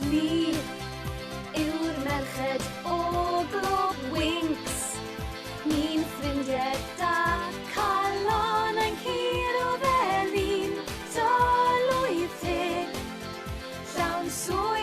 Ni yw'r merched o Glob Winks. Ni'n ffrindiau da, calon yn cur o felin, dolwydd te, llawn swy